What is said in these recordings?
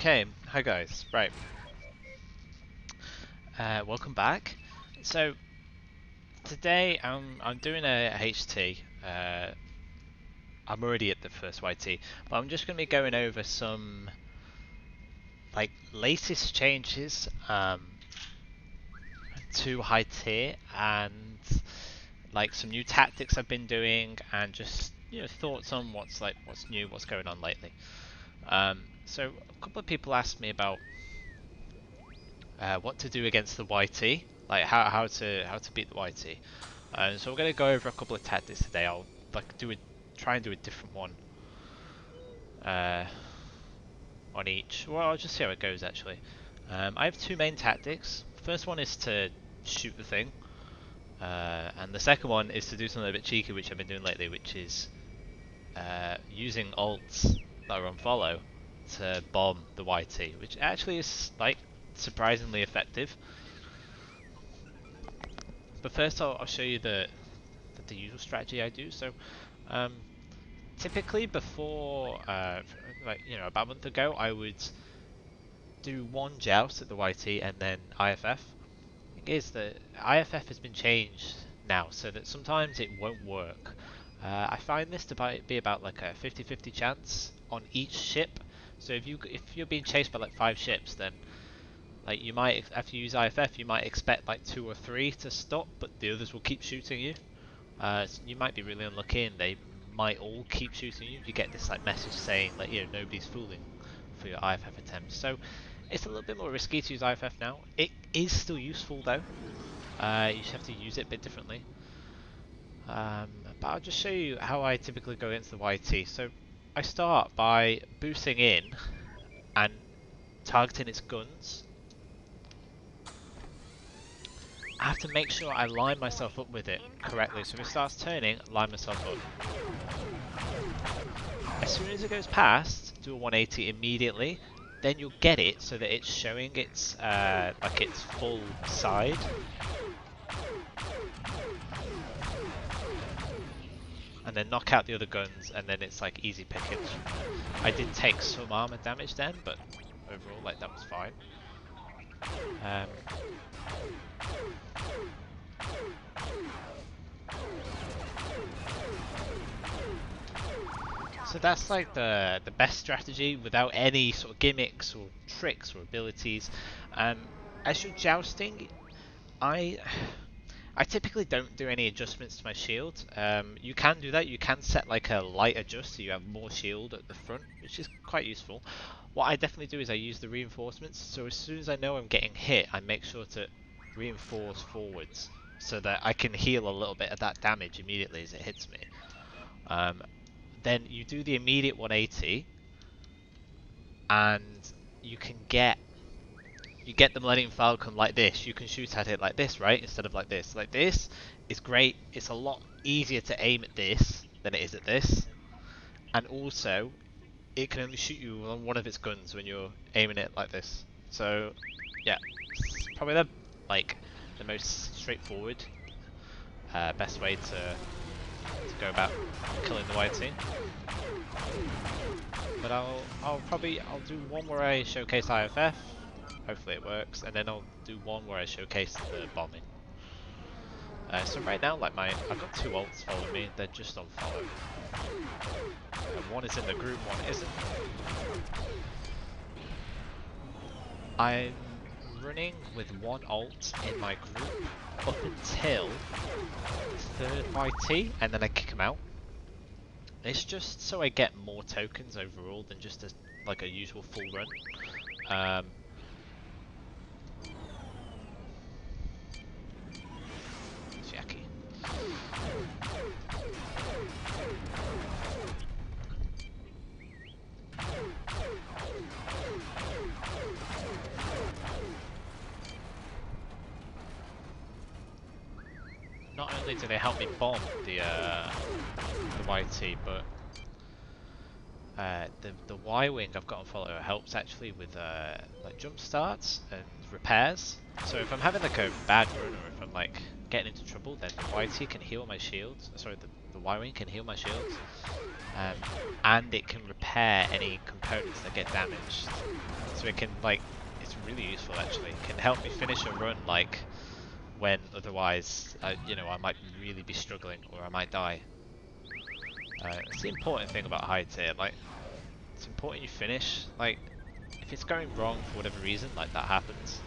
Okay, hi guys. Right, welcome back. So today I'm doing a HT. I'm already at the first YT, but I'm just going to be going over some like latest changes to high tier and like some new tactics I've been doing and just thoughts on what's new, what's going on lately. So a couple of people asked me about what to do against the YT, like how to beat the YT. So we're going to go over a couple of tactics today. I'll try and do a different one uh, on each. Well, I'll just see how it goes actually. I have two main tactics. First one is to shoot the thing, and the second one is to do something a bit cheeky, which I've been doing lately, which is using ults that are on follow to bomb the YT, which actually is like surprisingly effective. But first, I'll show you the usual strategy I do. So, um, typically before, about a month ago, I would do one joust at the YT and then IFF. The thing is that IFF has been changed now, so that sometimes it won't work. I find this to be about like a 50-50 chance on each ship. So if you're being chased by like 5 ships, then like you might, after you use IFF, you might expect like 2 or 3 to stop, but the others will keep shooting you. So you might be really unlucky and they might all keep shooting you. You get this like message saying that nobody's fooling for your IFF attempts. So it's a little bit more risky to use IFF now. It is still useful though. You just have to use it a bit differently. But I'll just show you how I typically go against the YT. So I start by boosting in and targeting its guns. I have to make sure I line myself up with it correctly. So if it starts turning, line myself up. As soon as it goes past, do a 180 immediately. Then you'll get it so that it's showing its like its full side. And then knock out the other guns, and then it's like easy pickings. I did take some armor damage then, but overall, like that was fine. So that's like the best strategy without any sort of gimmicks or tricks or abilities. As you're jousting, I typically don't do any adjustments to my shield. You can do that. You can set like a light adjust so you have more shield at the front, which is quite useful. What I definitely do is I use the reinforcements. So as soon as I know I'm getting hit, I make sure to reinforce forwards so that I can heal a little bit of that damage immediately as it hits me. Then you do the immediate 180, and you get the Millennium Falcon like this. You can shoot at it like this, right? Instead of like this. Like this is great. It's a lot easier to aim at this than it is at this. And also, it can only shoot you on one of its guns when you're aiming it like this. So, yeah, it's probably the most straightforward, best way to go about killing the YT. But I'll do one where I showcase IFF. Hopefully it works, and then I'll do one where I showcase the bombing. So right now, like I've got 2 ults following me. They're just on follow. One is in the group, one isn't. I'm running with 1 ult in my group up until the 3rd YT, and then I kick him out. It's just so I get more tokens overall than just like a usual full run. Jackie. Not only do they help me bomb the YT, but the Y-wing I've got on follow helps actually with like jump starts and repairs. So if I'm having like a bad run or if I'm like getting into trouble, then the YT can heal my shields. Sorry, the Y-wing can heal my shields. um, and it can repair any components that get damaged. So it can it's really useful actually. It can help me finish a run when otherwise, I might really be struggling or I might die. It's the important thing about high tier. It's important you finish. If it's going wrong for whatever reason, that happens.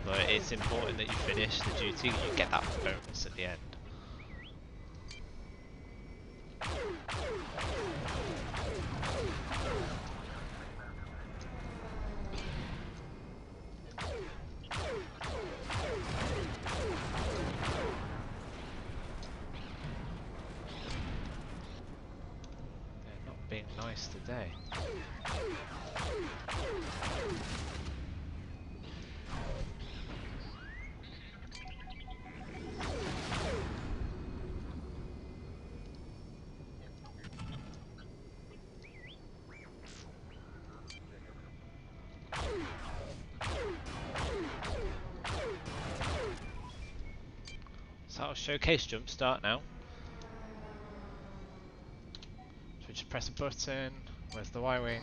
But it's important that you finish the duty and you get that bonus at the end. They're not being nice today. So I'll showcase jumpstart now. So we just press a button. Where's the Y-wing?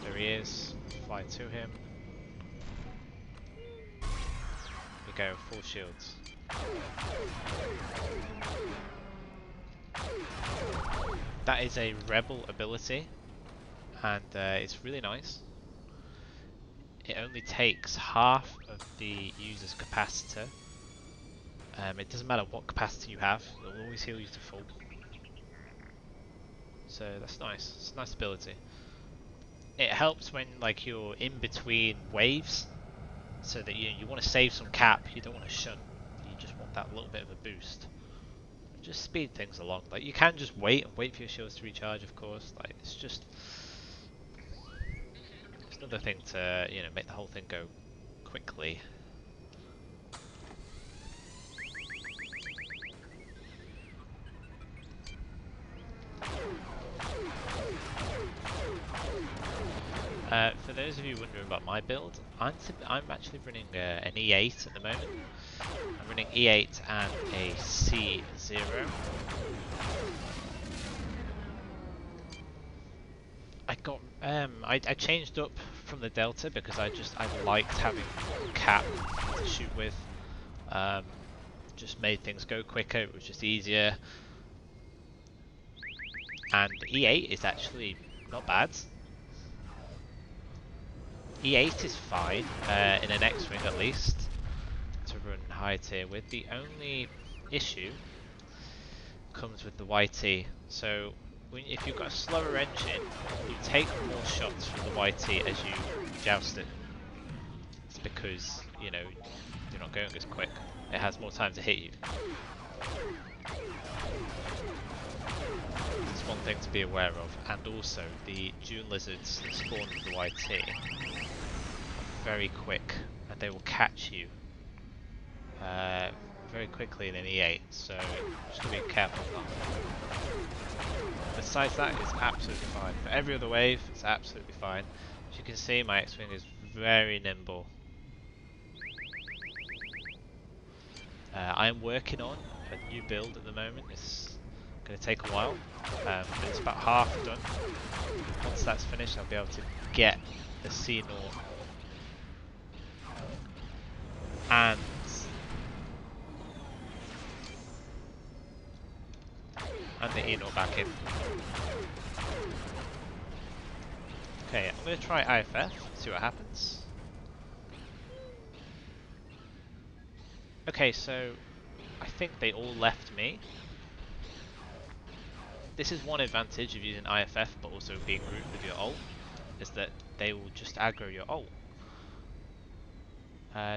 There he is. Fly to him. We go, full shields. That is a rebel ability, and it's really nice. It only takes half of the user's capacitor. It doesn't matter what capacity you have, it will always heal you to full. So that's nice. It's a nice ability. It helps when you're in between waves, so that you want to save some cap. You don't want to shunt. You just want that little bit of a boost. Just speed things along. You can just wait for your shields to recharge, of course. It's just another thing to make the whole thing go quickly. For those of you wondering about my build, I'm actually running an E8 at the moment. I'm running E8 and a C0. I changed up from the Delta because I liked having cap to shoot with. Just made things go quicker. It was just easier. And E8 is actually not bad. E8 is fine, in an X-Wing at least, to run high tier with. The only issue comes with the YT. So if you've got a slower engine, you take more shots from the YT as you joust it. It's because, you're not going as quick. It has more time to hit you. It's one thing to be aware of. And also, the Dune Lizards that spawn with the YT very quick, and they will catch you very quickly in an E8, so just gotta be careful of that. Besides that, it's absolutely fine. For every other wave, it's absolutely fine. As you can see, my X-Wing is very nimble. I am working on a new build at the moment. It's going to take a while, but it's about half done. Once that's finished, I'll be able to get the C0 and the E0 back in. Okay, I'm going to try IFF, see what happens. Okay, so I think they all left me. This is one advantage of using IFF but also being root with your ult, is that they will just aggro your ult.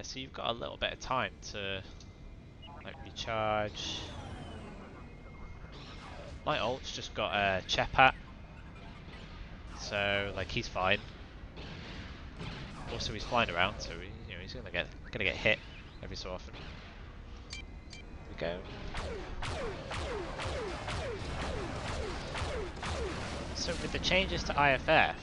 So you've got a little bit of time to recharge. My ult's just got a Chepat, so he's fine. Also he's flying around, so he's gonna get hit every so often. Here we go. So with the changes to IFF,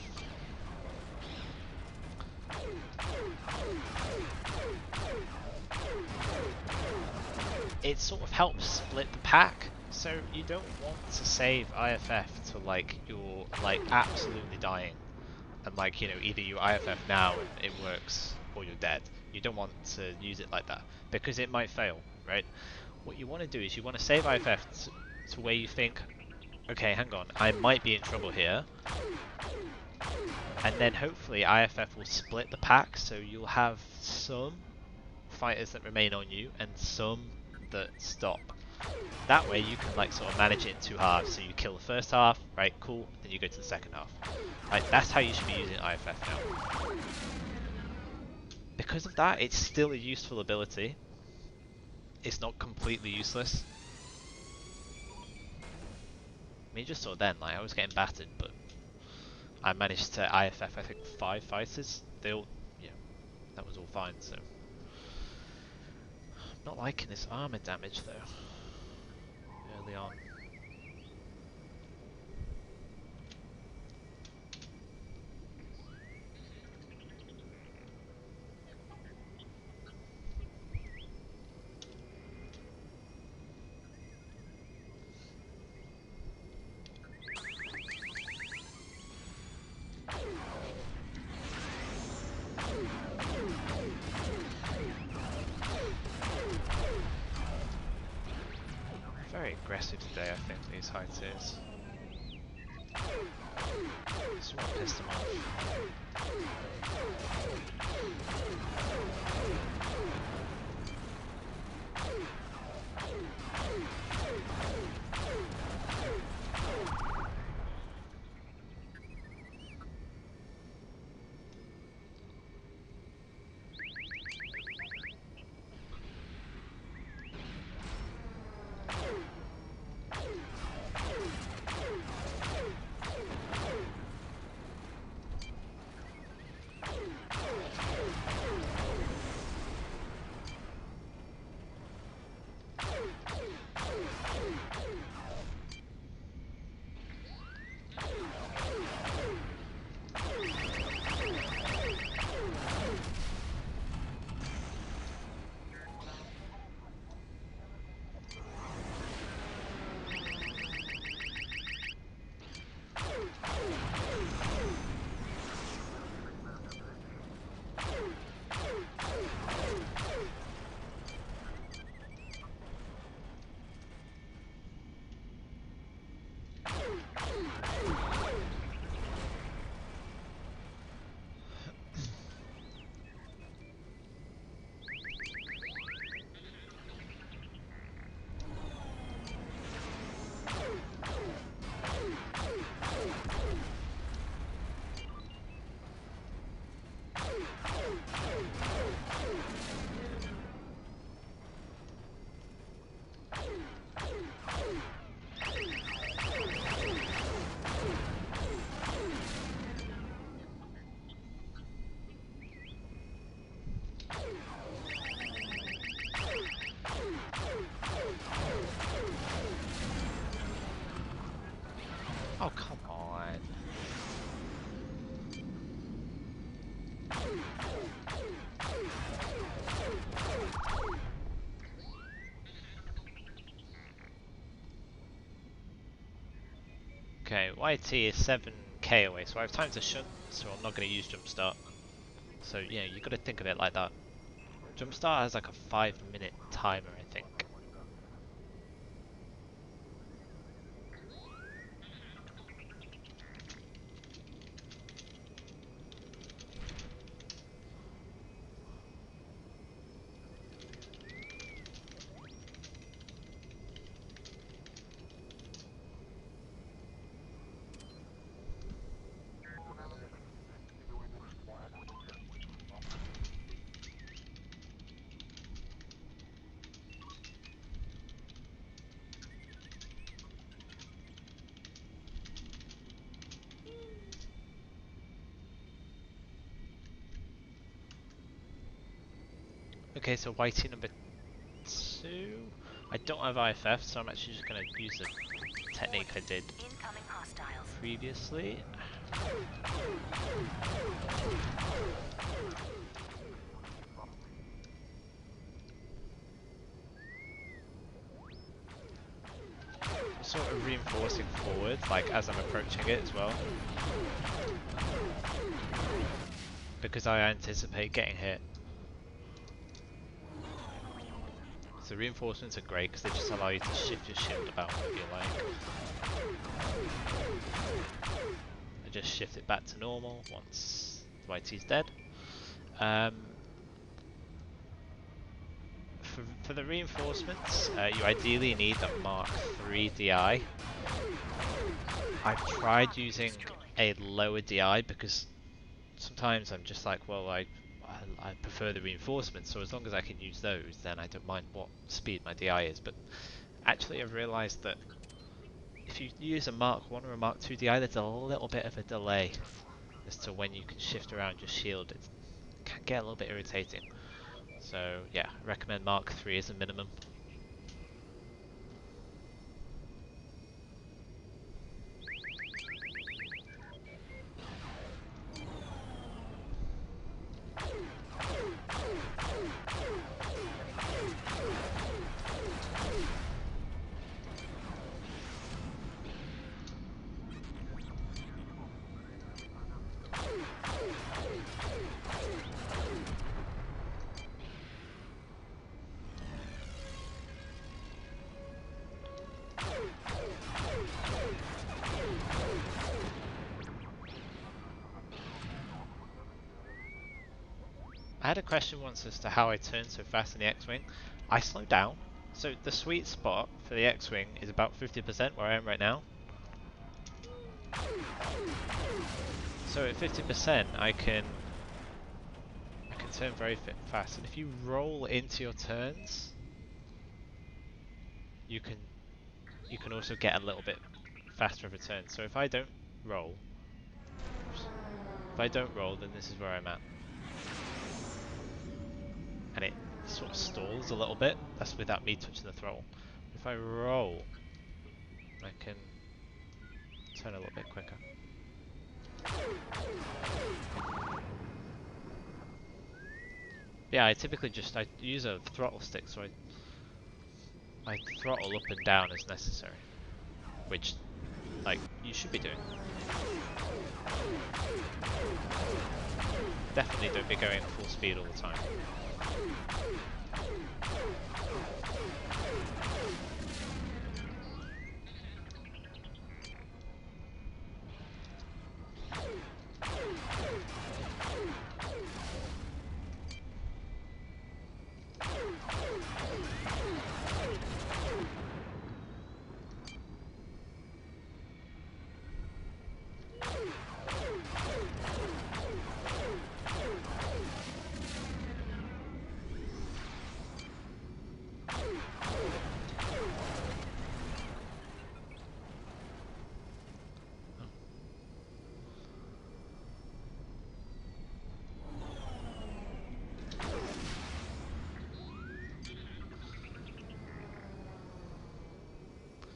it sort of helps split the pack. So you don't want to save IFF to like you're like absolutely dying, and like either you IFF now and it works or you're dead. You don't want to use it like that because it might fail, right? What you want to do is you want to save IFF to where you think, okay, hang on, I might be in trouble here, and then hopefully IFF will split the pack, so you'll have some fighters that remain on you and some that stop. That way you can like sort of manage it in two halves. So you kill the first half, right? Cool. Then you go to the second half. Like that's how you should be using IFF now. Because of that, it's still a useful ability. It's not completely useless. I mean, you just saw then, like I was getting battered, but I managed to IFF I think 5 fighters. They all, that was all fine. So, not liking this armor damage though. Early on. Very aggressive today, I think, these high tiers. Someone pissed them off. Oh, come on. Okay, YT is 7k away, so I have time to shunt, so I'm not going to use Jumpstart. So, you got to think of it like that. Jumpstart has like a 5-minute timer, I think. Okay, so YT number 2. I don't have IFF, so I'm actually just going to use the technique I did previously. sort of reinforcing forward, like as I'm approaching it as well, because I anticipate getting hit. So reinforcements are great because they just allow you to shift your shield about if you like. I just shift it back to normal once the YT's dead. For the reinforcements, you ideally need a Mark III DI. I've tried using a lower DI because sometimes I'm just like, well, I prefer the reinforcements, so as long as I can use those, then I don't mind what speed my DI is. But actually, I've realised that if you use a Mark 1 or a Mark 2 DI, there's a little bit of a delay as to when you can shift around your shield. It can get a little bit irritating. So yeah, I recommend Mark 3 as a minimum. I had a question once as to how I turn so fast in the X-Wing. I slow down. So the sweet spot for the X-Wing is about 50% where I am right now. So at 50% I can turn very fast, and if you roll into your turns, you can also get a little bit faster of a turn. So if I don't roll, then this is where I'm at. And it sort of stalls a little bit. That's without me touching the throttle. If I roll, I can turn a little bit quicker. Yeah, I typically I use a throttle stick, so I throttle up and down as necessary, which, like, you should be doing. Definitely don't be going full speed all the time.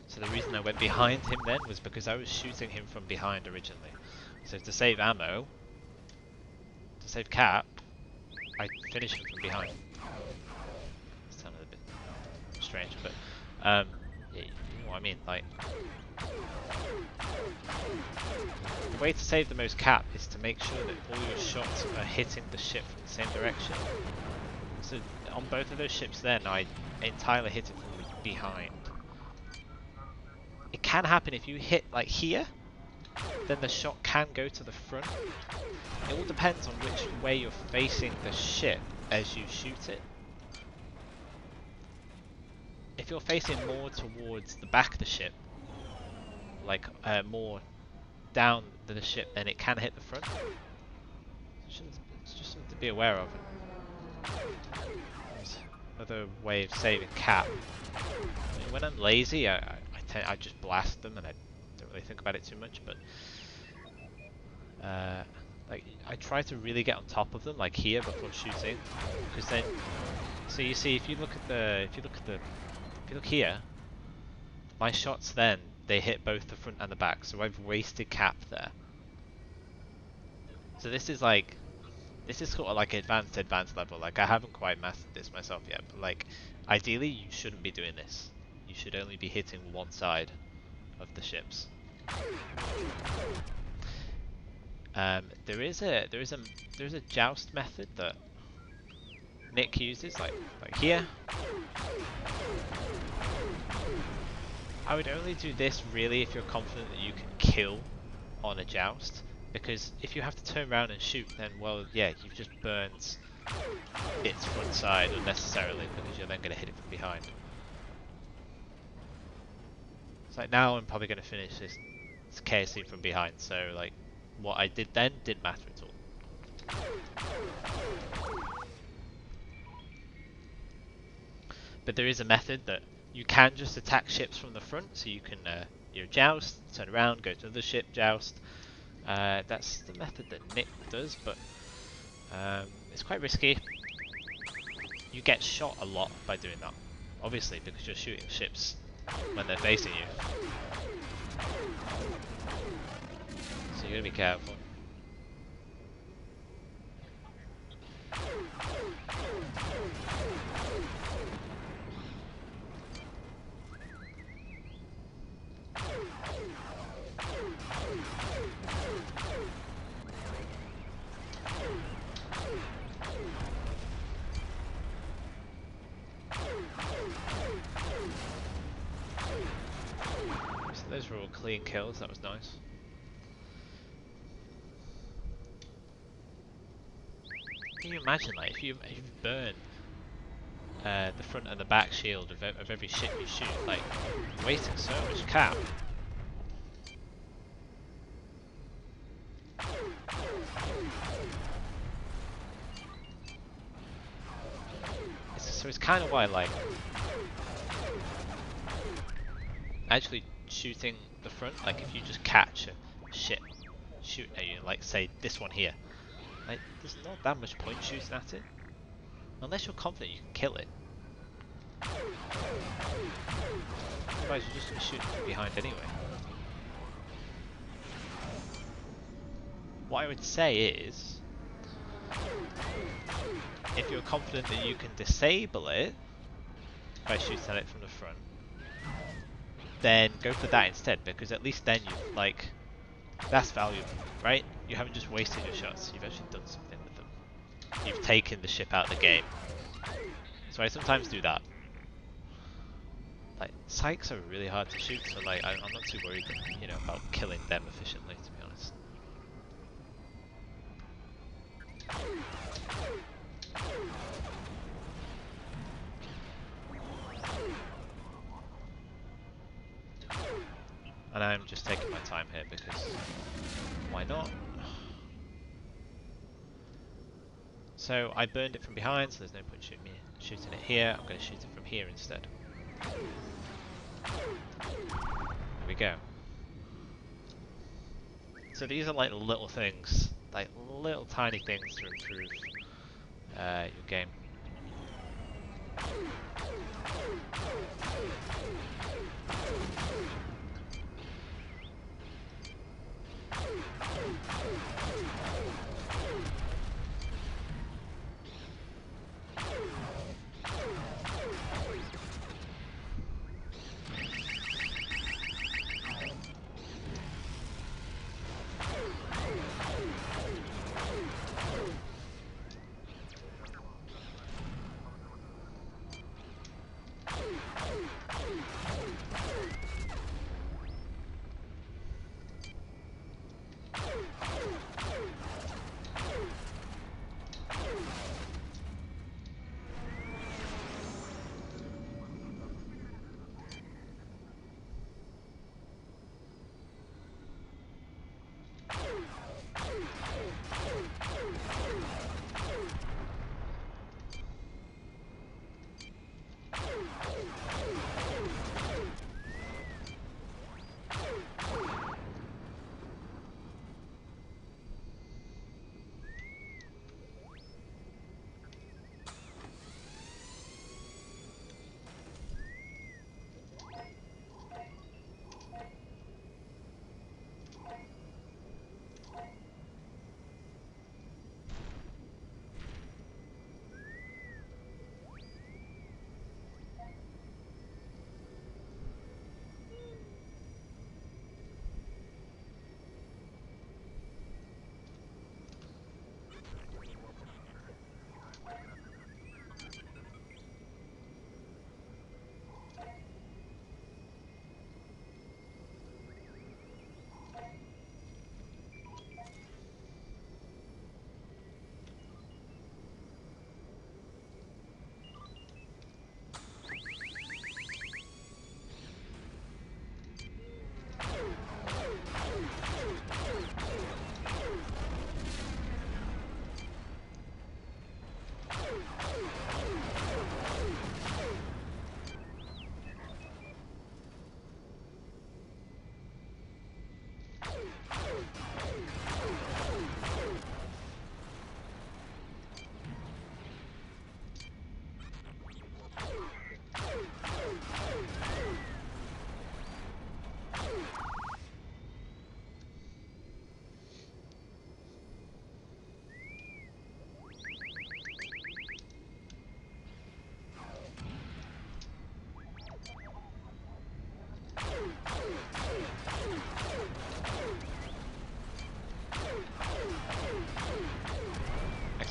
So the reason I went behind him then was because I was shooting him from behind originally. So to save ammo, to save cap, I finish him from behind. It sounded a bit strange, but yeah, you know what I mean. Like, the way to save the most cap is to make sure that all your shots are hitting the ship from the same direction. So on both of those ships then, I entirely hit it from behind. It can happen if you hit like here, then the shot can go to the front. It all depends on which way you're facing the ship as you shoot it. If you're facing more towards the back of the ship, like more down the ship, then it can hit the front. It's just something to be aware of. Another way of saving cap. I mean, when I'm lazy, I just blast them and I don't really think about it too much. But like, I try to really get on top of them, like here before shooting, because then, so you see, if you look here, my shots then they hit both the front and the back, so I've wasted cap there. So this is sort of like advanced level. Like, I haven't quite mastered this myself yet, but like, ideally you shouldn't be doing this. You should only be hitting one side. of the ships. There is a joust method that Nick uses, like here. I would only do this really if you're confident that you can kill on a joust, because if you have to turn around and shoot, then well, yeah, you've just burned its front side unnecessarily because you're then going to hit it from behind. It's like now I'm probably going to finish this KSC from behind, so like what I did then didn't matter at all. But there is a method that you can just attack ships from the front, so you can joust, turn around, go to another ship, joust. That's the method that Nick does, but it's quite risky. You get shot a lot by doing that, obviously, because you're shooting ships when they're facing you. So you gotta be careful. So those were all clean kills, that was nice. Can you imagine, like, if you burn the front and the back shield of every ship you shoot, like, wasting so much cap. So it's kind of why, like, actually shooting the front, like if you just catch a ship shooting at you, like say this one here, like there's not that much point shooting at it, unless you're confident you can kill it. Otherwise you're just going to shoot from behind anyway. What I would say is, if you're confident that you can disable it by shooting at it from the front, then go for that instead, because at least then you've, like, that's valuable, right? You haven't just wasted your shots, you've actually done something with them. You've taken the ship out of the game. So I sometimes do that. Like, Sykes are really hard to shoot, so like I'm not too worried that, you know, about killing them efficiently, to be honest. And I'm just taking my time here because why not? So I burned it from behind, so there's no point shooting it here. I'm going to shoot it from here instead. There we go. So these are like little things, like little tiny things to improve your game.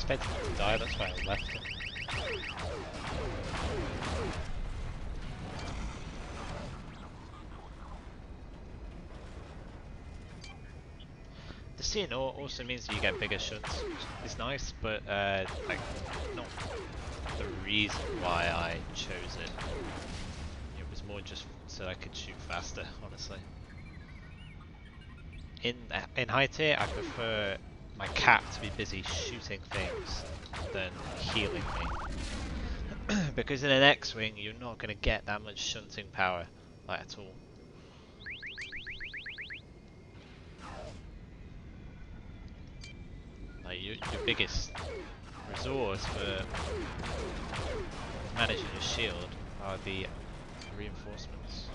expected him to die, that's why I left him. The CNO also means that you get bigger shunts, which is nice, but like not the reason why I chose it. It was more just so I could shoot faster, honestly. In high tier, I prefer my cap to be busy shooting things than healing me. Because in an X-Wing, you're not going to get that much shunting power, like at all. Like your biggest resource for managing your shield are the reinforcements.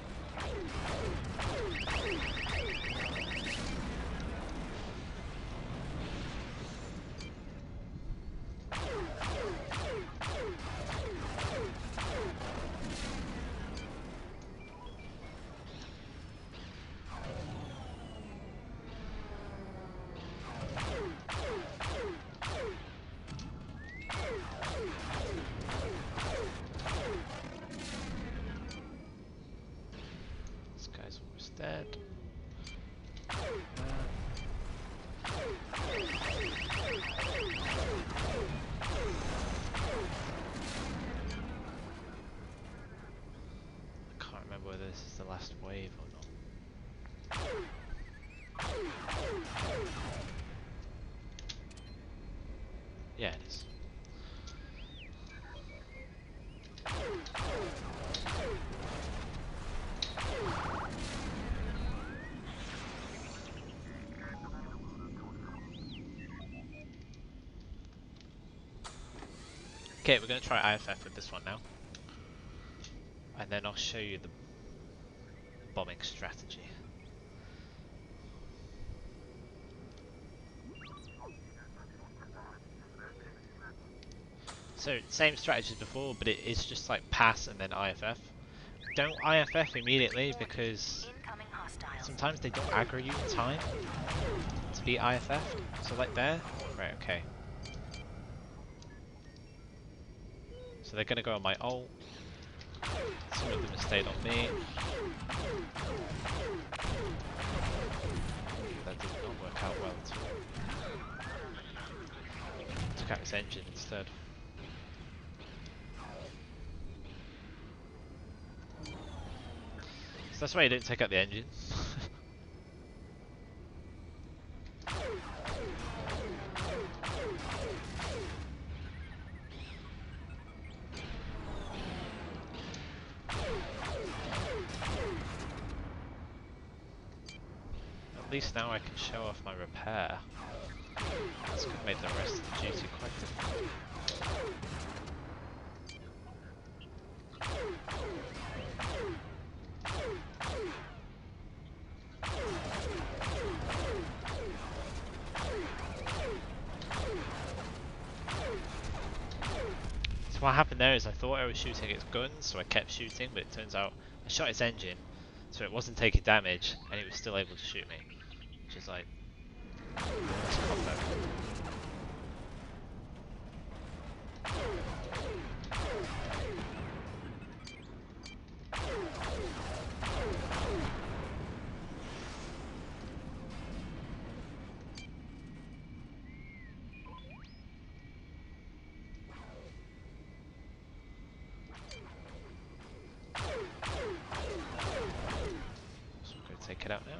Dead. I can't remember whether this is the last wave or not. Yeah, it is. Okay, we're going to try IFF with this one now. And then I'll show you the bombing strategy. So, same strategy as before, but it is just like pass and then IFF. Don't IFF immediately because sometimes they don't aggro you in time to be IFF'd. So like there, right, okay. So they're going to go on my ult. Some of them have stayed on me. That did not work out well at all. Took out his engine instead. So that's why you didn't take out the engine. At least now I can show off my repair. This could make the rest of the duty quite difficult. So what happened there is I thought I was shooting its guns, so I kept shooting, but it turns out I shot its engine, so it wasn't taking damage, and it was still able to shoot me. Which is like... nice combo. So we're going to take it out now.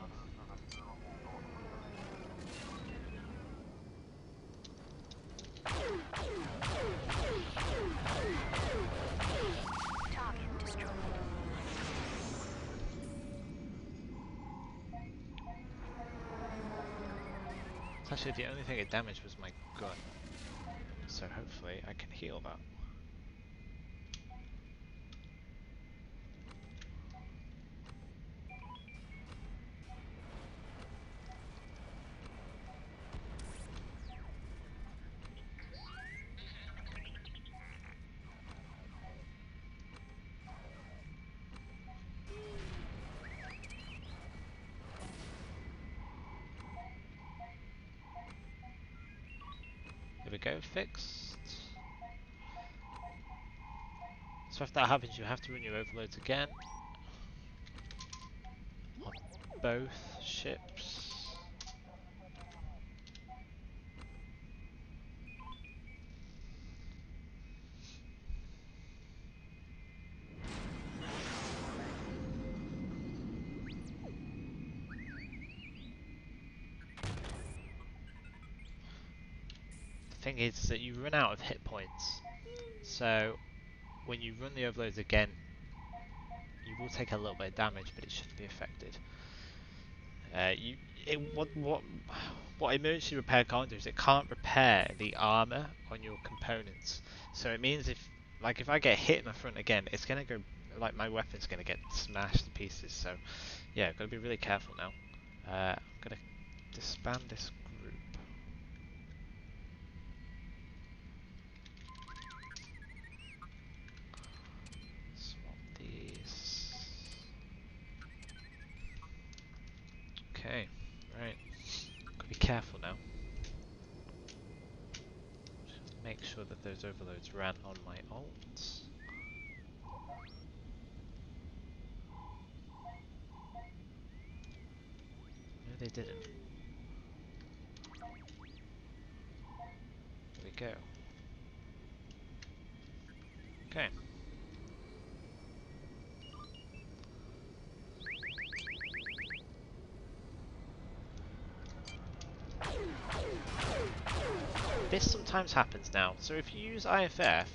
Actually, the only thing it damaged was my gun, so hopefully I can heal that. we go, fixed. So if that happens, you have to run your overloads again on both ships. The thing is that you run out of hit points, so when you run the overloads again, you will take a little bit of damage, but it shouldn't be affected. What emergency repair can't do is it can't repair the armor on your components. So it means if I get hit in the front again, it's gonna go like my weapon's gonna get smashed to pieces. So yeah, gotta be really careful now. I'm gonna disband this group. Swap these. Okay, right. Gotta be careful now. Just make sure that those overloads ran on my alt. No, they didn't. There we go. Okay. This sometimes happens now. So if you use IFF,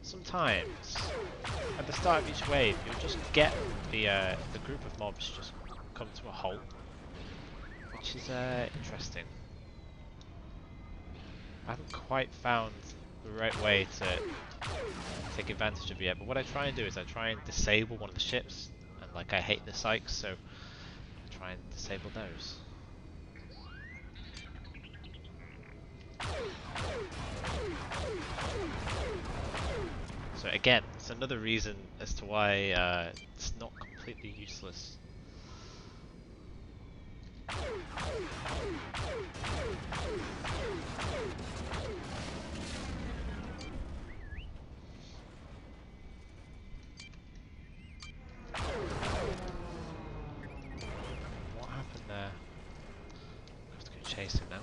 sometimes at the start of each wave, you'll just get the group of mobs just come to a halt, which is interesting. I haven't quite found the right way to take advantage of it yet, but what I try and do is I try and disable one of the ships, and like I hate the Sykes, so I try and disable those. So again, it's another reason as to why it's not completely useless. What happened there? I have to go chase him now.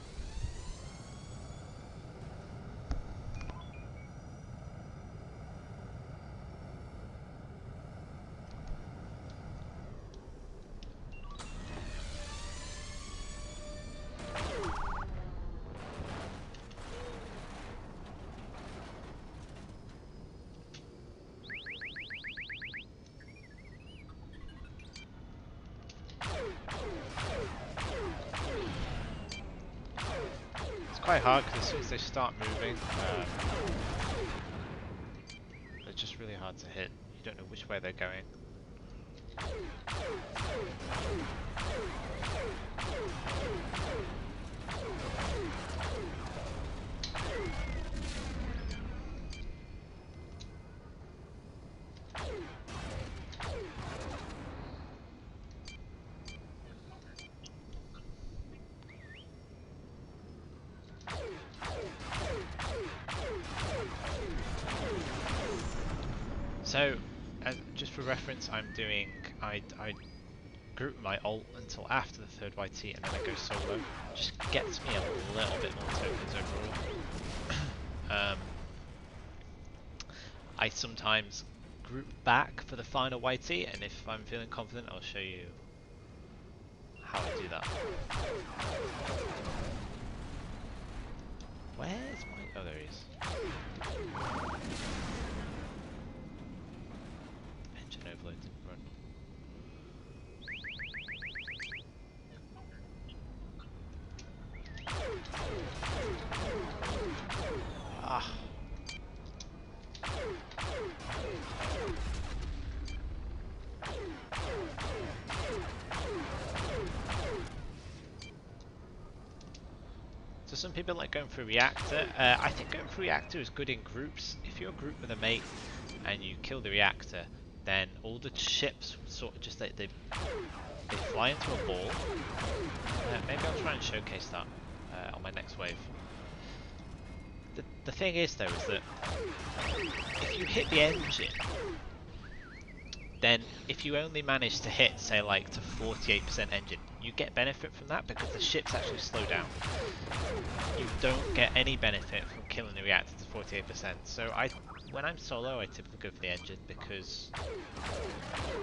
It's quite hard because as soon as they start moving, they're just really hard to hit. You don't know which way they're going. So, just for reference, I group my ult until after the third YT and then I go solo. Just gets me a little bit more tokens overall. I sometimes group back for the final YT, and if I'm feeling confident, I'll show you how I do that. Where's my... oh, there he is. Engine overload didn't run. Ah. So some people like going for reactor. I think going for reactor is good in groups. If you're a group with a mate and you kill the reactor, then all the ships sort of just they fly into a ball. Maybe I'll try and showcase that on my next wave. The thing is though, is that if you hit the engine, then if you only manage to hit, say like to 48% engine, you get benefit from that because the ships actually slow down. You don't get any benefit from killing the reactor to 48%. So when I'm solo, I typically go for the engine because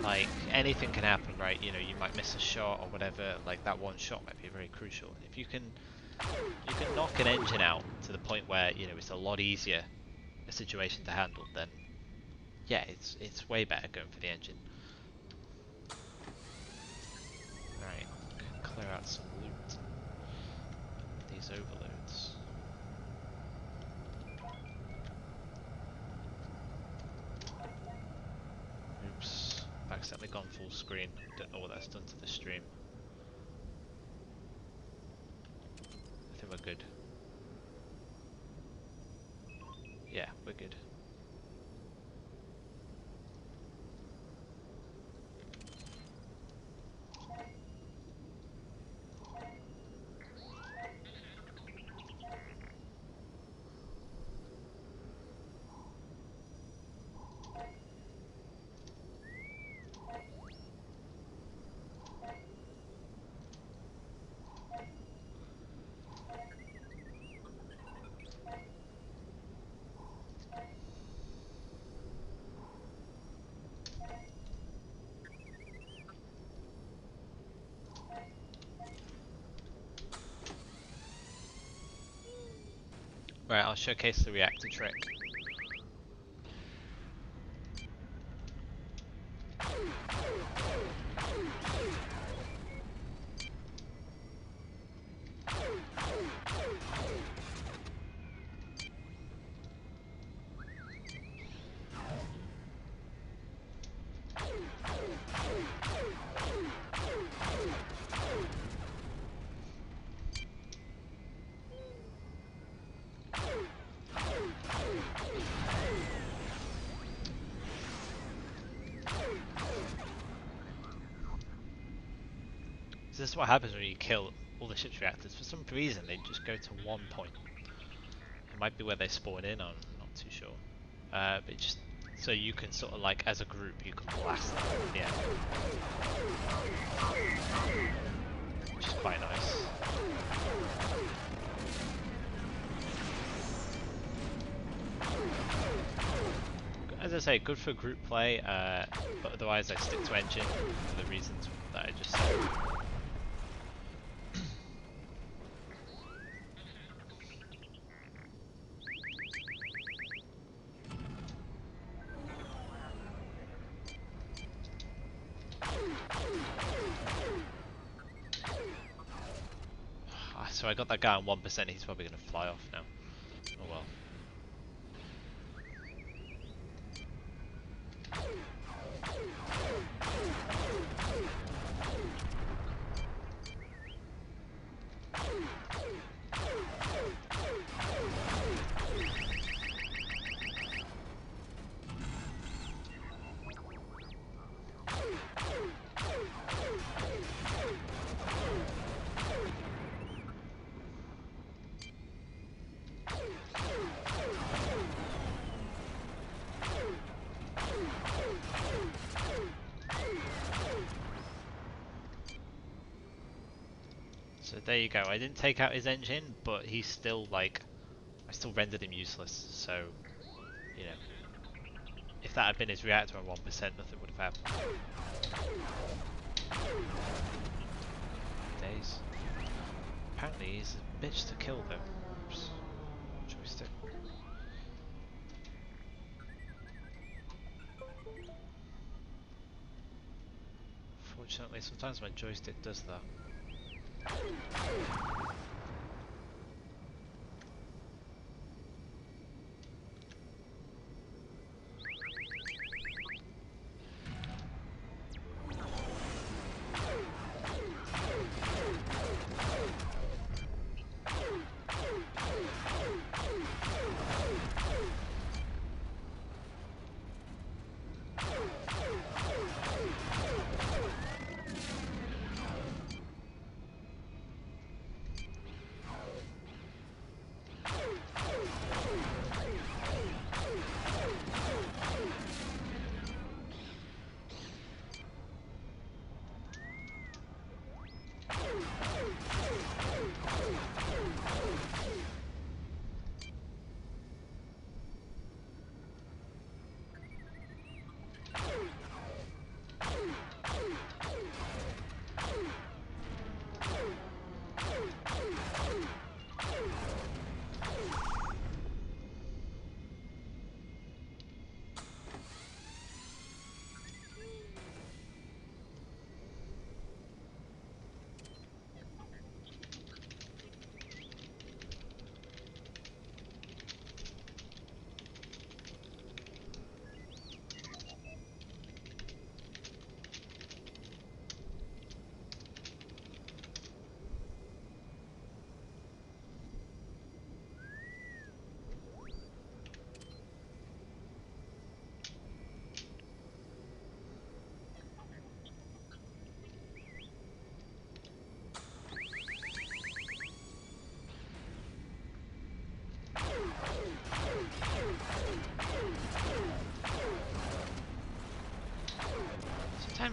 like anything can happen, right? You know, you might miss a shot or whatever. Like that one shot might be very crucial. And if you can knock an engine out to the point where you know it's a lot easier a situation to handle, then yeah, it's way better going for the engine. Right, clear out some loot. These overloads. Oops, I've accidentally gone full screen. Don't know what that's done to the stream. I think we're good. Yeah, we're good. Right, I'll showcase the reactor trick. So this is what happens when you kill all the ship's reactors. For some reason, they just go to one point. It might be where they spawn in, I'm not too sure. But just so you can sort of like, as a group, you can blast them. Yeah. Which is quite nice. As I say, good for group play, but otherwise I stick to engine for the reasons that I just said. So I got that guy on 1%, he's probably going to fly off now. Oh well. So there you go. I didn't take out his engine, but he's still like, I still rendered him useless. So, you know, if that had been his reactor on 1%, nothing would have happened. Days. Apparently he's a bitch to kill though. Oops. Joystick. Fortunately, sometimes my joystick does that.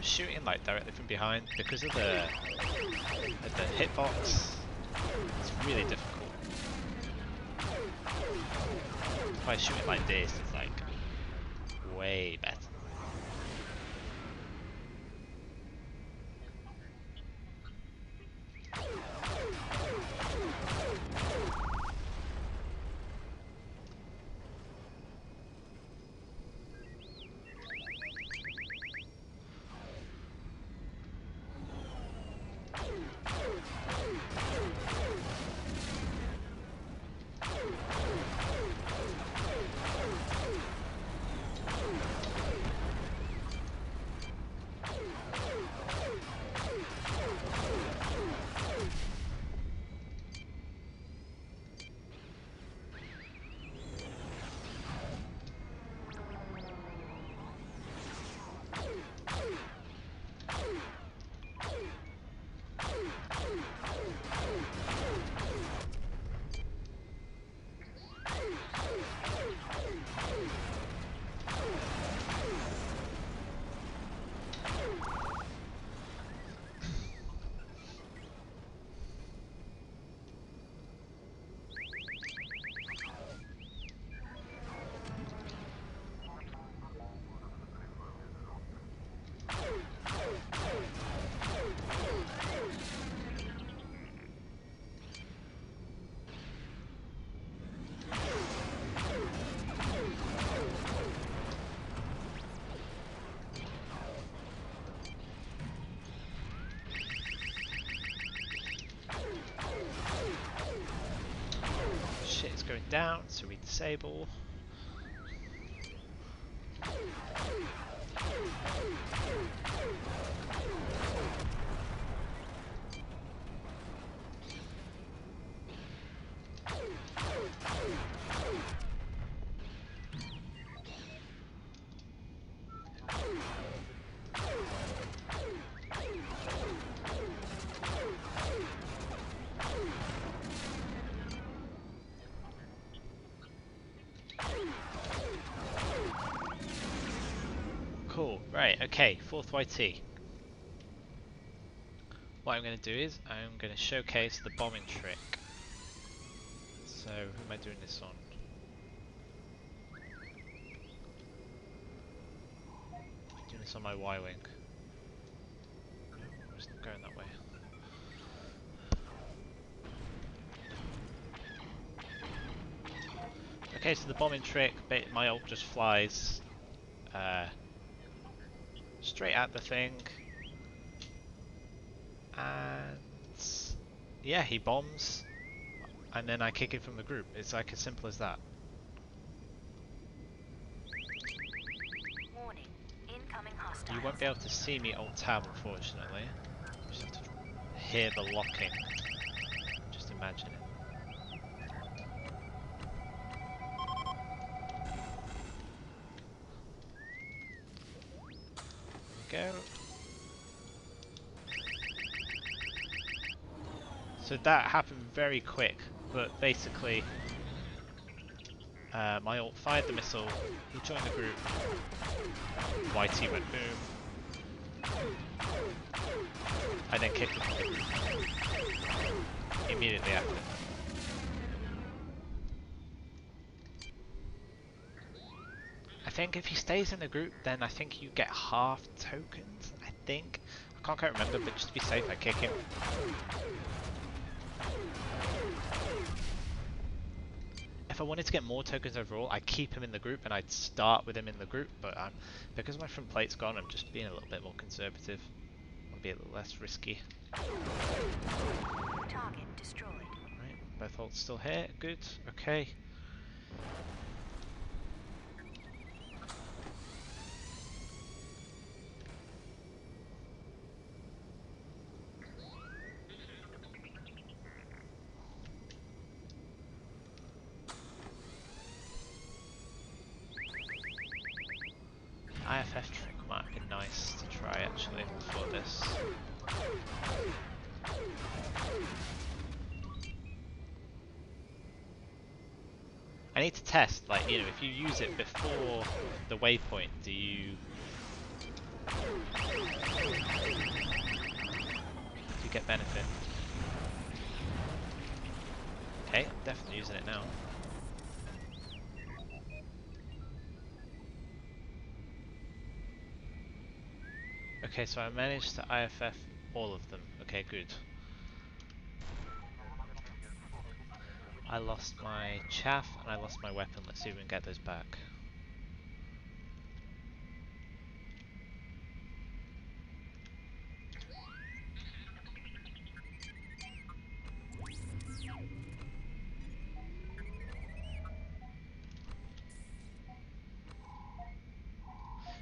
I'm shooting like directly from behind because of the hitbox. It's really difficult. If I shoot it like this, it's like way better. Shit is going down, so we disable. Cool, right, okay, 4th YT. What I'm going to do is, I'm going to showcase the bombing trick. So, who am I doing this on? Doing this on my Y-Wing. No, it's not going that way. Okay, so the bombing trick, my ult just flies straight at the thing. And yeah, he bombs, and then I kick it from the group. It's like as simple as that. Warning, incoming hostiles. You won't be able to see me ult tab, unfortunately. You just have to hear the locking. Just imagine it. There we go. So that happened very quick, but basically my ult fired the missile, he joined the group, YT went boom, I then kicked him from the group immediately after. I think if he stays in the group, then I think you get half tokens, I think. I can't quite remember, but just to be safe I kick him. If I wanted to get more tokens overall, I'd keep him in the group and I'd start with him in the group, but because my front plate's gone, I'm just being a little bit more conservative. I want to be a little less risky. Target destroyed. Right, both ults still here, good, okay. IFF trick might have been nice to try actually before this. I need to test, like, you know, if you use it before the waypoint, do you get benefit. Okay, I'm definitely using it now. Okay, so I managed to IFF all of them. Okay, good. I lost my chaff and I lost my weapon. Let's see if we can get those back.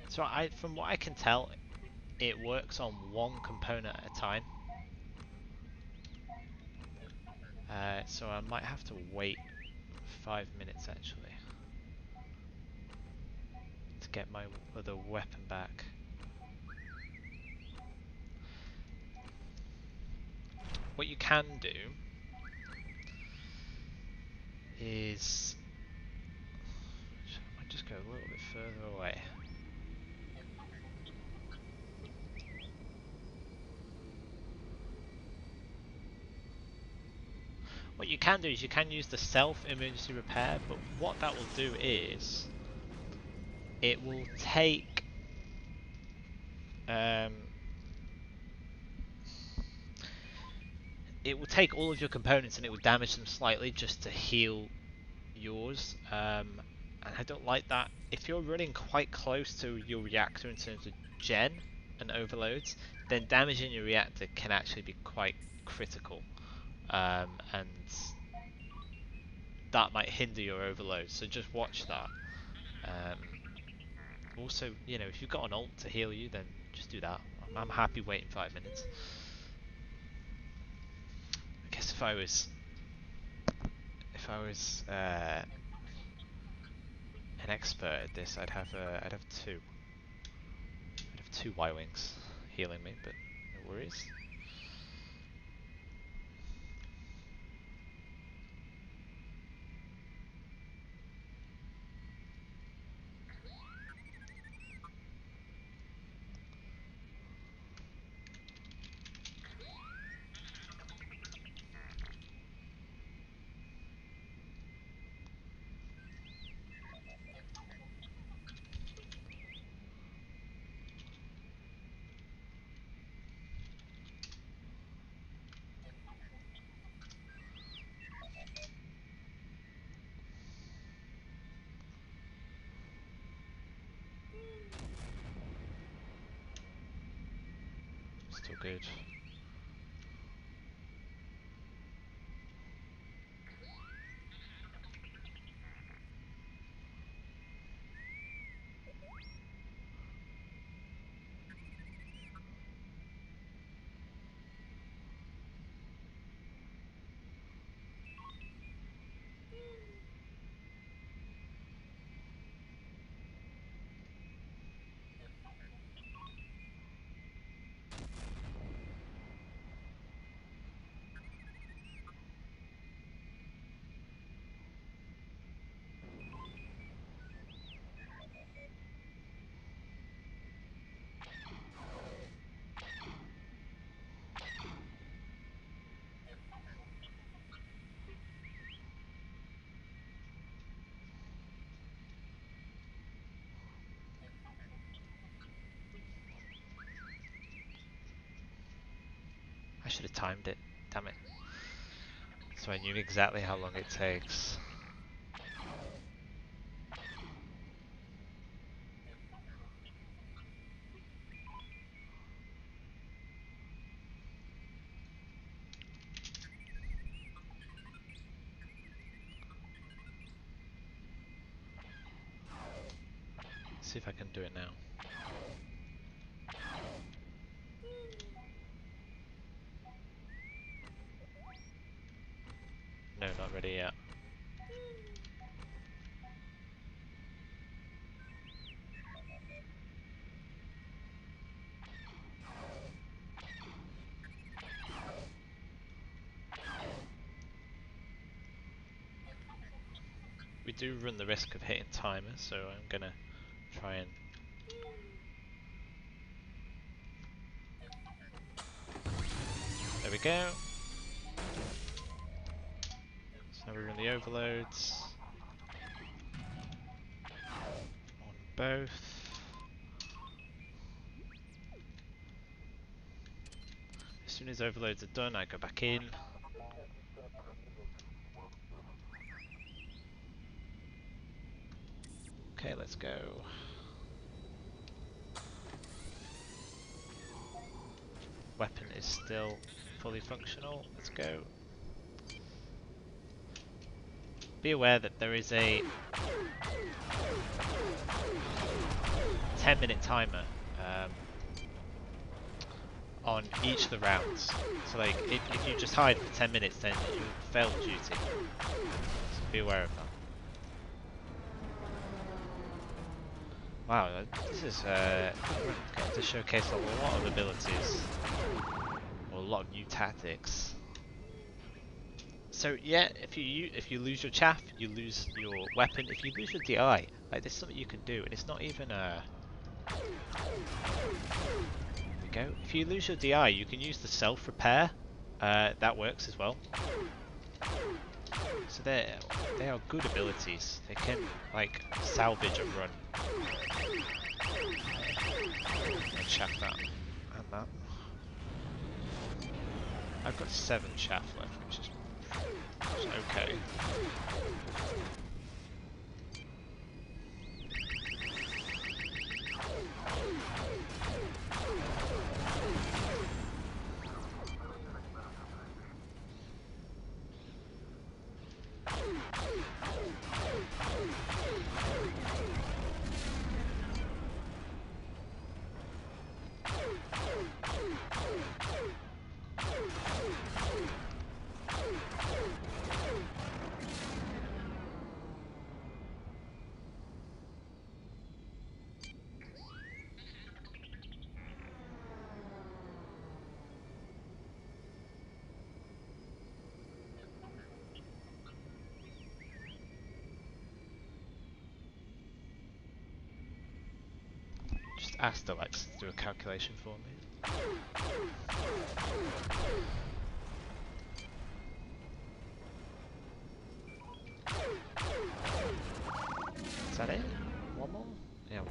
So from what I can tell, it works on one component at a time. So I might have to wait 5 minutes actually to get my other weapon back. What you can do is I might just go a little bit further away. What you can do is you can use the self emergency repair, but what that will do is it will take um, all of your components and it will damage them slightly just to heal yours. And I don't like that. If you're running quite close to your reactor in terms of gen and overloads, then damaging your reactor can actually be quite critical, and that might hinder your overload. So just watch that. Also, you know, if you've got an ult to heal you, then just do that. I'm happy waiting 5 minutes. I guess if I was an expert at this, I'd have two. I'd have two Y-wings healing me, but no worries. Still good. I should have timed it. Damn it. So I knew exactly how long it takes. See if I can do it now. No, not ready yet. We do run the risk of hitting timers, so I'm gonna try and go. So now we run the overloads on both. As soon as overloads are done, I go back in. Okay, let's go. Weapon is still fully functional. Let's go. Be aware that there is a 10-minute timer on each of the rounds. So like, if you just hide for 10 minutes, then you'll fail the duty. So be aware of that. Wow, this is getting to showcase a lot of abilities, or a lot of new tactics. So yeah, if you lose your chaff, you lose your weapon. If you lose your DI, like there's something you can do, and it's not even a. There we go. If you lose your DI, you can use the self repair. That works as well. So they are good abilities. They can like salvage a run. And chaff that and that. I've got 7 chaff left, which is okay. Just ask the Alexa to do a calculation for me. Is that it? One more? Yeah, one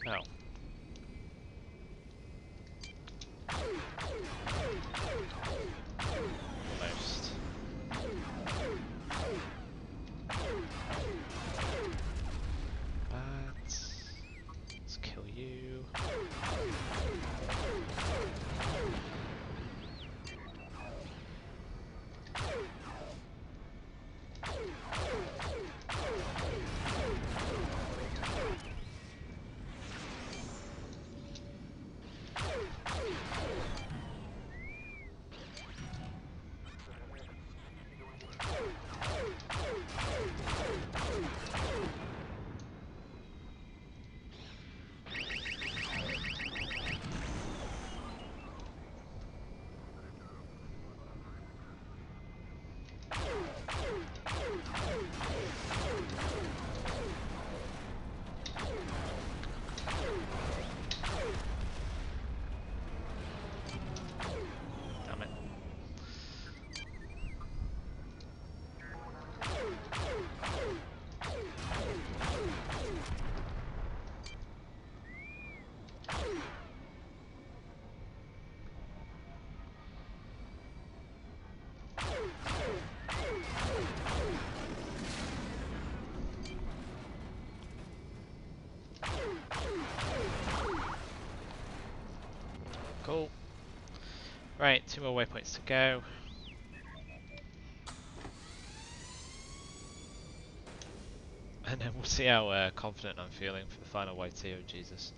more. Oh. Almost. But let's kill you. Damn it. Cool. Right, 2 more waypoints to go. And then we'll see how confident I'm feeling for the final YT. Oh Jesus.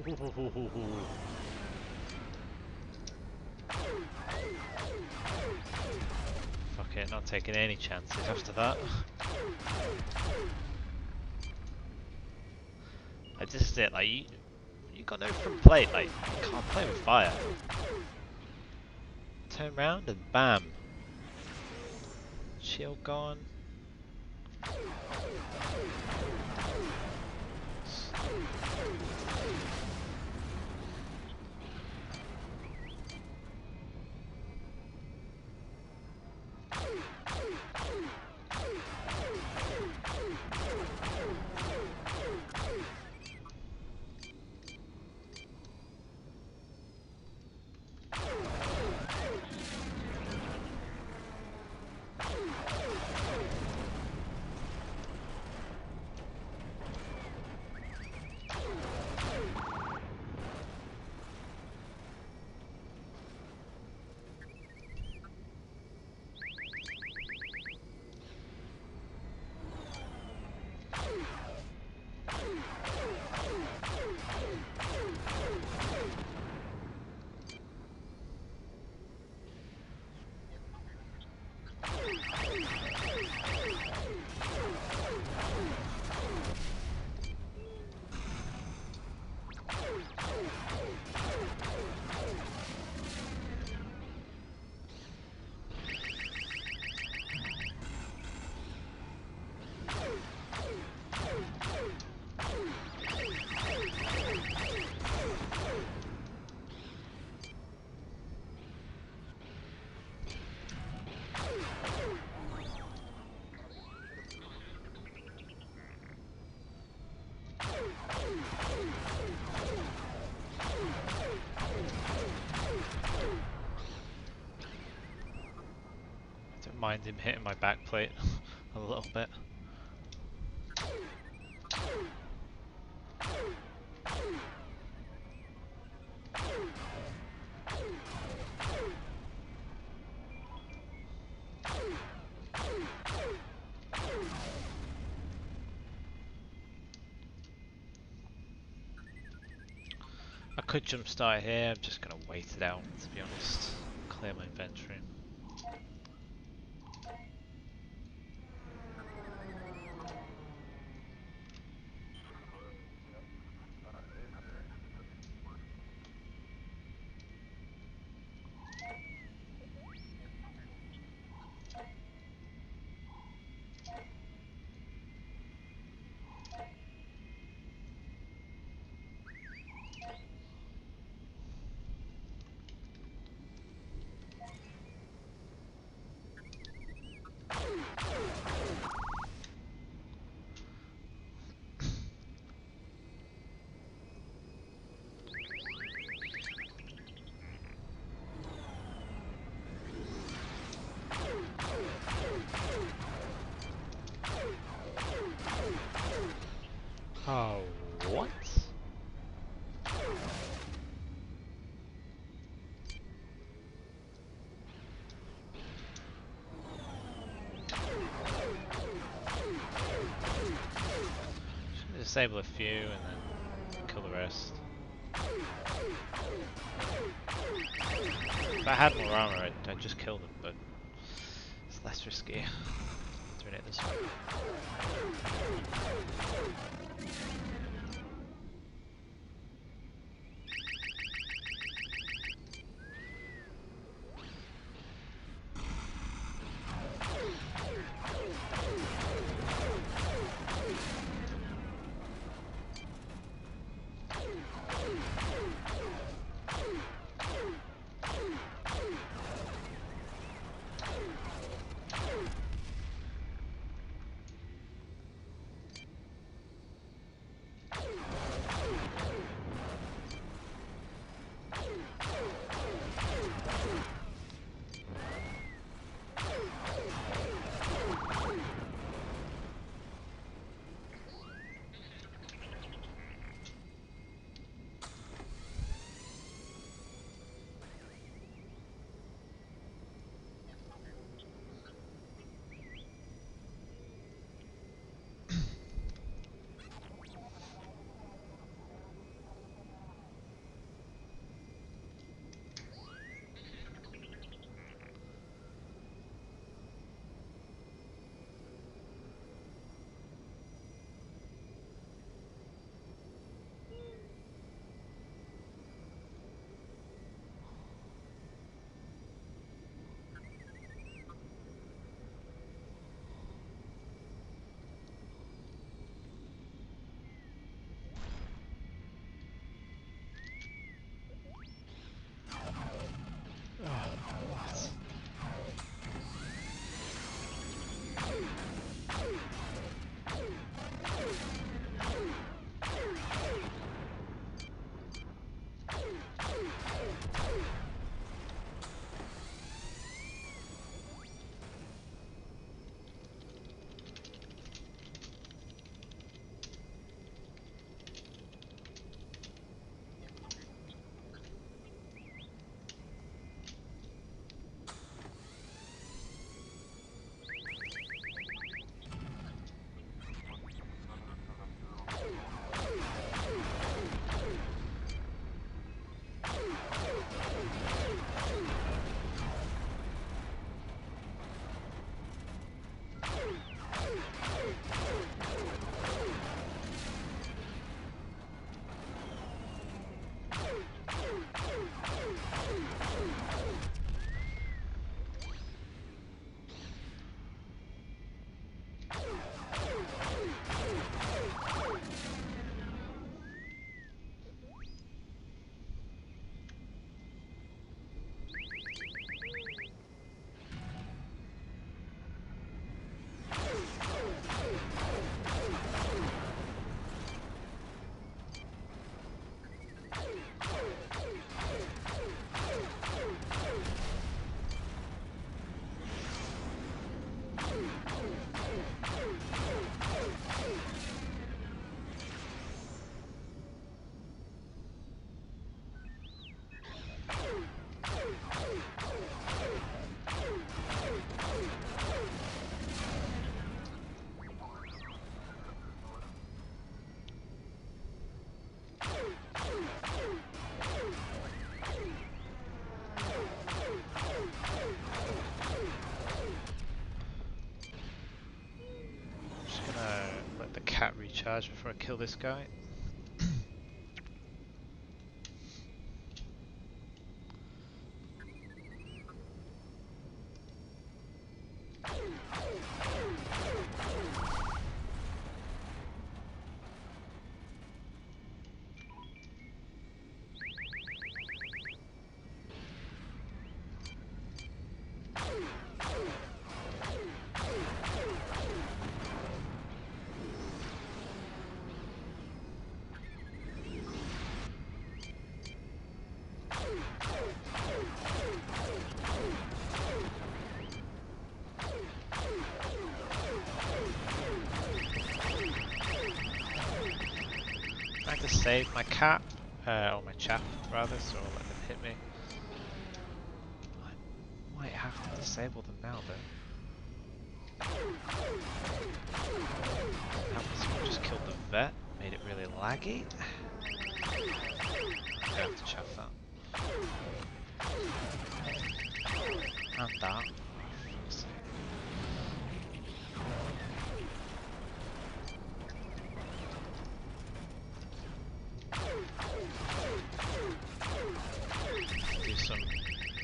Fuck it, not taking any chances after that. This is it, like, you got no front plate, like, you can't play with fire. Turn round and bam. Shield gone. Don't mind him hitting my back plate a little bit. I could jump start here, I'm just gonna wait it out to be honest. Clear my inventory. Oh, what? Should disable a few and then kill the rest. If I had more armor, I'd just kill them, but it's less risky doing it this way. recharge before I kill this guy. Trying to save my cap, or my chap rather, so I'll let them hit me. I might have to disable them now though. That just killed the vet, made it really laggy. I'm gonna have to chaff that. And that. Do some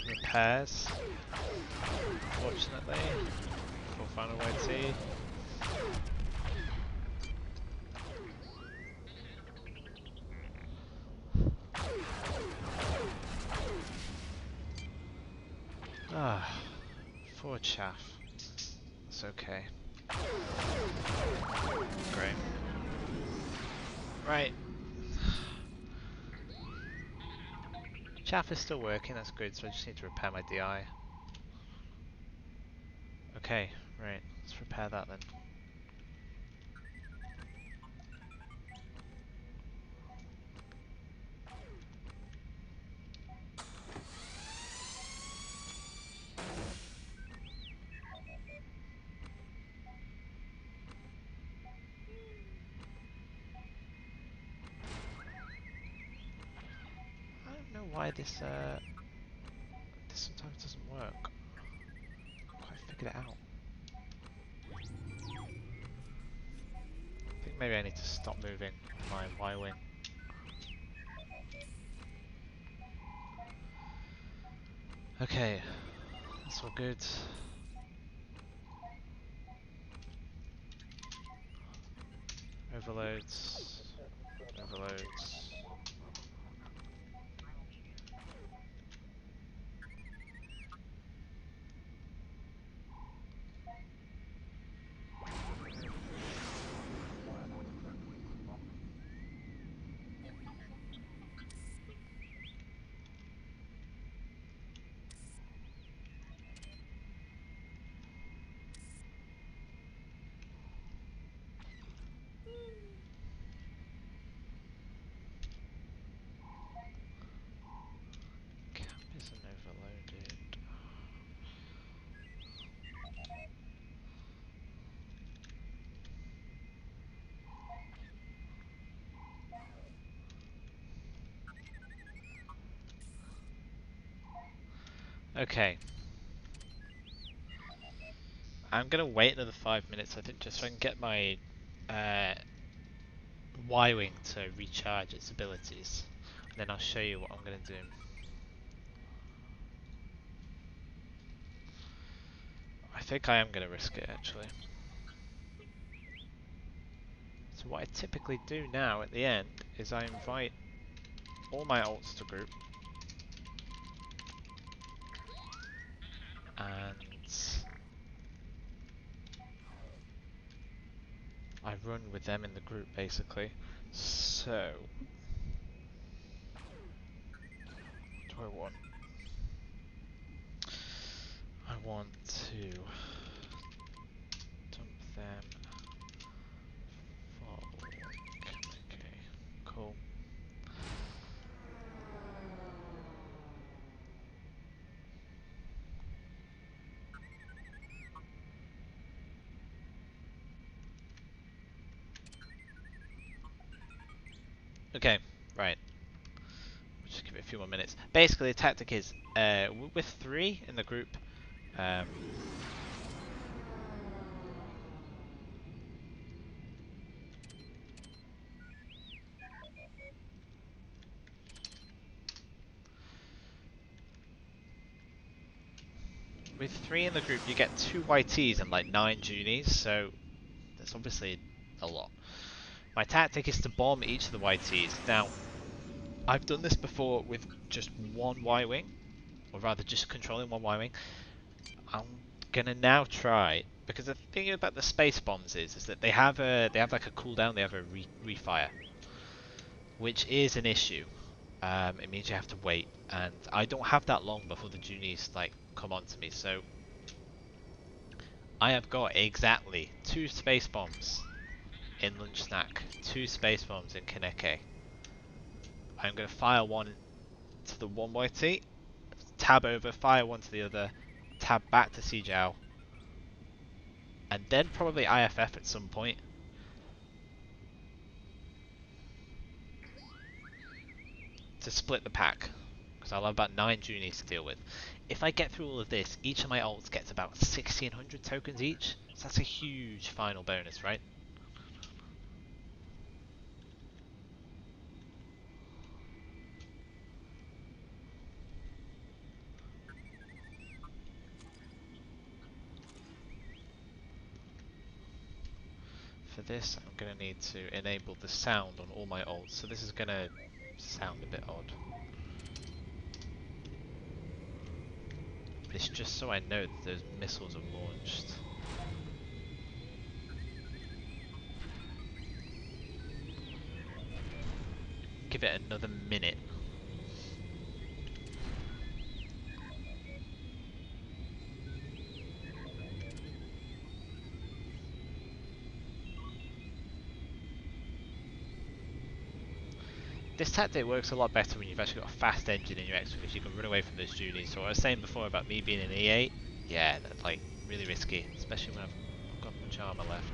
repairs, unfortunately, before final way T. Ah, poor chaff. It's okay. Great. Right. Chaff is still working, that's good, so I just need to repair my DI. Okay, right, let's repair that then. I don't know why this sometimes doesn't work. I quite figured it out. I think maybe I need to stop moving my Y-wing. Okay, that's all good. Overloads. Overloads. Cap isn't overloaded. Okay. I'm gonna wait another 5 minutes, I think, just so I can get my Y-wing to recharge its abilities. And then I'll show you what I'm gonna do. I think I am gonna risk it actually. So what I typically do now at the end is I invite all my alts to group and I run with them in the group basically. So what do I want? I want to dump them forward. Okay, cool. Okay, right. We'll just give it a few more minutes. Basically, the tactic is with 3 in the group. Um, With 3 in the group, you get 2 YTs and like 9 Junies, so that's obviously a lot. My tactic is to bomb each of the YTs. Now, I've done this before with just one Y-Wing, or rather just controlling one Y-Wing. I'm gonna now try, because the thing about the space bombs is that they have like a cooldown, they have a refire, which is an issue. It means you have to wait, and I don't have that long before the Junies like come onto me, so I have got exactly 2 space bombs in lunch snack, 2 space bombs in Kaneke. I'm going to fire one to the one YT, tab over, fire one to the other, tab back to Sijao, and then probably IFF at some point. To split the pack, because I'll have about 9 Junies to deal with. If I get through all of this, each of my ults gets about 1600 tokens each, so that's a huge final bonus, right? For this, I'm going to need to enable the sound on all my ults, so this is going to sound a bit odd. But it's just so I know that those missiles have launched. Give it another minute. This tactic works a lot better when you've actually got a fast engine in your X-Wing, because you can run away from those Junies. So what I was saying before about me being an E8, yeah, that's like really risky, especially when I've not got much armor left.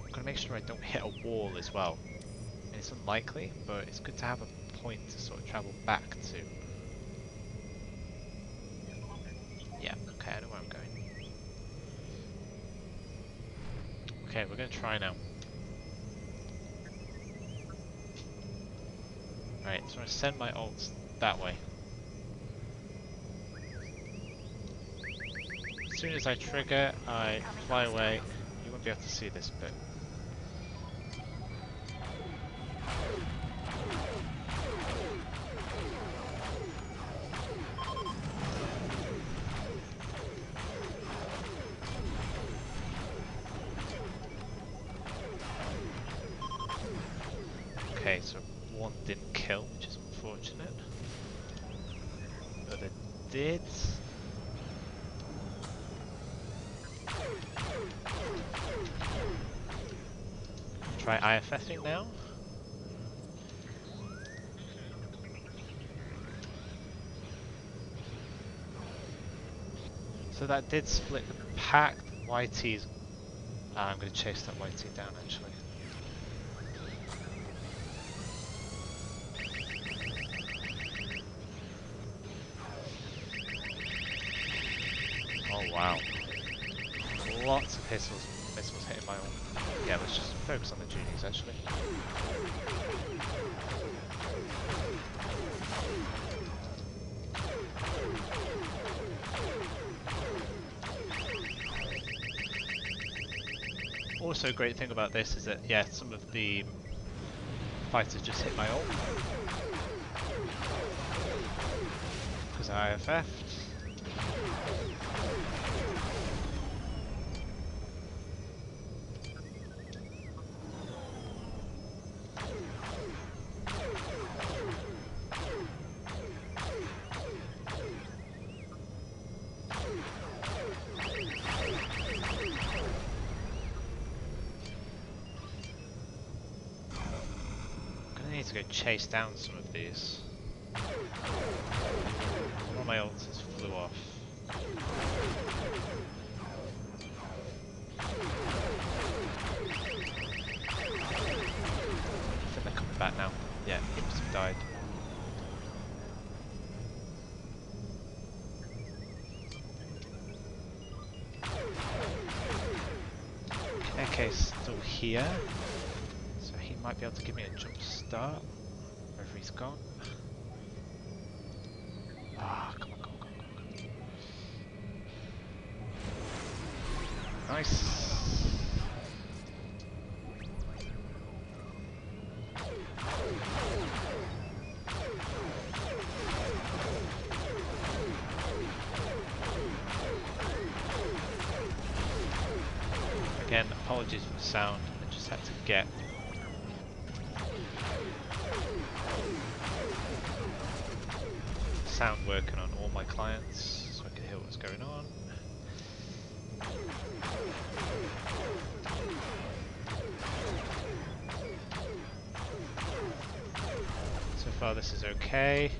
I'm gonna make sure I don't hit a wall as well. And it's unlikely, but it's good to have a point to sort of travel back to. Yeah, okay, I know where I'm going. Okay, we're gonna try now. Right, so I'm gonna send my ults that way. As soon as I trigger, I fly away. You won't be able to see this bit. Okay, so one didn't kill, which is unfortunate. Other did. Try IFFing now. So that did split the pack. YT's. I'm going to chase that YT down actually. Oh wow. Lots of missiles hitting my ult. Yeah, let's just focus on the Junies actually. Also, a great thing about this is that, yeah, some of the fighters just hit my ult. Because I IFF'd. I need to go chase down some of these. One of my ults just flew off. I think they're coming back now. Yeah, Imps have died. Okay, still here. So he might be able to give me a jump start. Wherever he's gone. Ah, come on, come on, come on, come on. Nice. Again, apologies for the sound. I just had to get sound working on all my clients so I could hear what's going on. So far this is okay.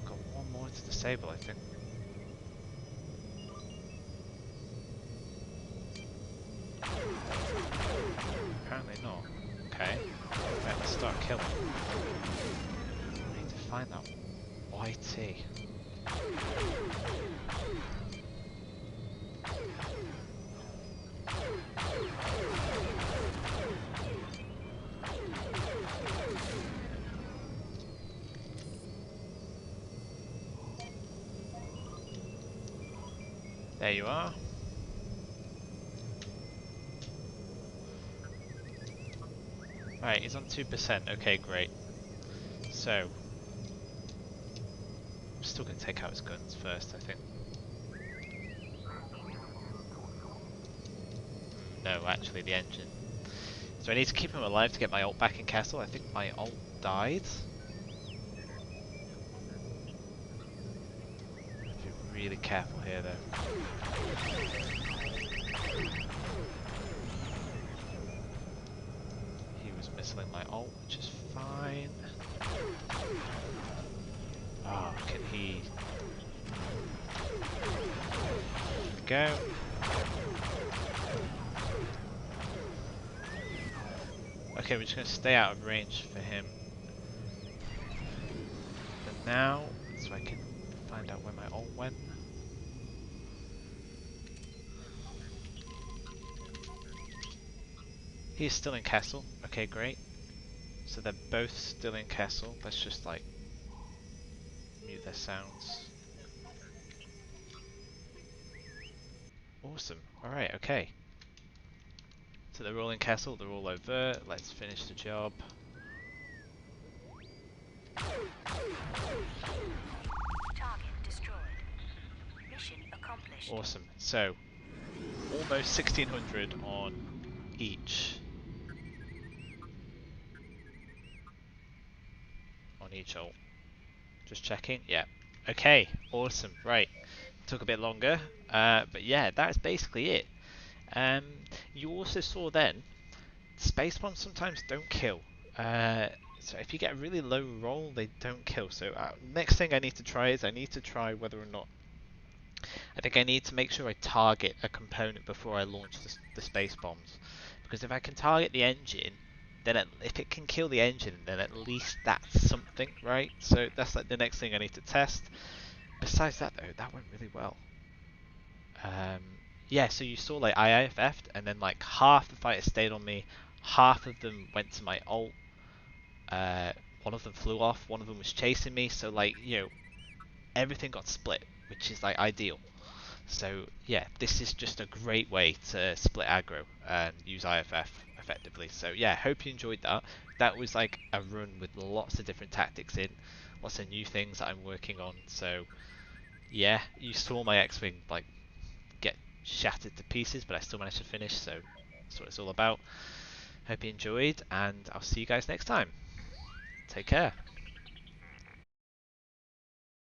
Got one more to disable, I think. Apparently not. Okay. Let's start killing. I need to find that YT. There you are. Right, he's on 2%. Okay, great. So, I'm still going to take out his guns first, I think. No, actually, the engine. So I need to keep him alive to get my ult back in castle. I think my ult died. Be really careful here, though. He was missing my ult, which is fine. Ah, oh, can he... Go. Okay, we're just going to stay out of range for him for now, so I can find out where my ult went. He's still in castle. Okay, great. So they're both still in castle. Let's just like mute their sounds. Awesome. Alright, okay. So they're all in castle, they're all overt. Let's finish the job. Target destroyed. Mission accomplished. Awesome. So, almost 1600 on each. On each ult. Just checking. Yeah. Okay. Awesome. Right. Took a bit longer. But yeah, that's basically it. Um, you also saw then, space bombs sometimes don't kill. So if you get a really low roll, they don't kill. So next thing I need to try is I need to try whether or not I think I need to make sure I target a component before I launch the space bombs. Because if I can target the engine, then if it can kill the engine, then at least that's something, right? So that's like the next thing I need to test. Besides that though, that went really well. Um, yeah, so you saw like I IFF'd and then like half the fighters stayed on me, half of them went to my ult, one of them flew off, one of them was chasing me, so like, you know, everything got split, which is like ideal. So yeah, this is just a great way to split aggro and use IFF effectively. So yeah, hope you enjoyed that. That was like a run with lots of different tactics in, lots of new things that I'm working on. So yeah, you saw my X-Wing like get shattered to pieces, but I still managed to finish, so that's what it's all about. Hope you enjoyed, and I'll see you guys next time. Take care.